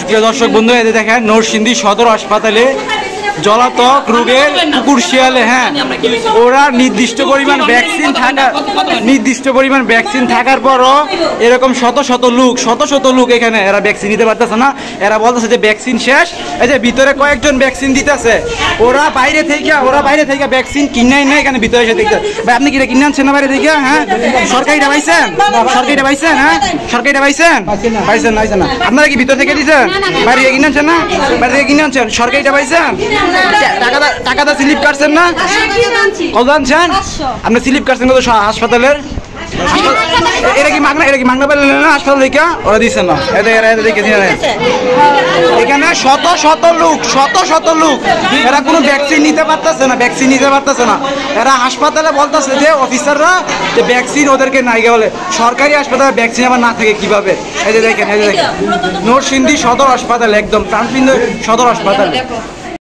প্রিয় দর্শক বন্ধু, এই দেখেন নরসিংদী সদর হাসপাতালে জলাতক রোগের কুকুর শিয়ালে, হ্যাঁ, ওরা নির্দিষ্ট পরিমাণ ভ্যাকসিন থাকার পরও এরকম শত শত লোক এখানে এরা ভ্যাকসিন নিতে পারতেছে না। এরা বলতেছে যে ভ্যাকসিন শেষ। এই যে ভিতরে কয়েকজন ভ্যাকসিন দিতেছে, ওরা বাইরে থেকে ভ্যাকসিন কিনাই না, এখানে ভিতরে এসে দেখতে। ভাই আপনি কি কিনে আনছেন না বাইরে থেকে? হ্যাঁ, সরকারিটা পাইছেন? হ্যাঁ, সরকারিটা পাইছেন না? আপনারা কি ভিতর থেকে দিচ্ছেন? বাইরে থেকে কিনে আনছেন না? বাইরে থেকে কিনে আনছেন? সরকারিটা পাইছেন? টাকাটা স্লিপ কাটছেন না? কত আনছেন আপনি? স্লিপ কাটছেন কত হাসপাতালের? এটা কি মাগনা পেলেন না হাসপাতাল থেকে? ওরা দিচ্ছেন না। এখানে শত লোক এরা কোনো ভ্যাকসিন নিতে পারতেছে না। এরা হাসপাতালে বলতেছে যে অফিসাররা যে ভ্যাকসিন ওদেরকে নাই বলে। সরকারি হাসপাতালে ভ্যাকসিন আবার না থাকে কিভাবে? এই যে দেখেন নরসিংদী সদর হাসপাতাল, একদম প্রাণপিণ্ড সদর হাসপাতাল।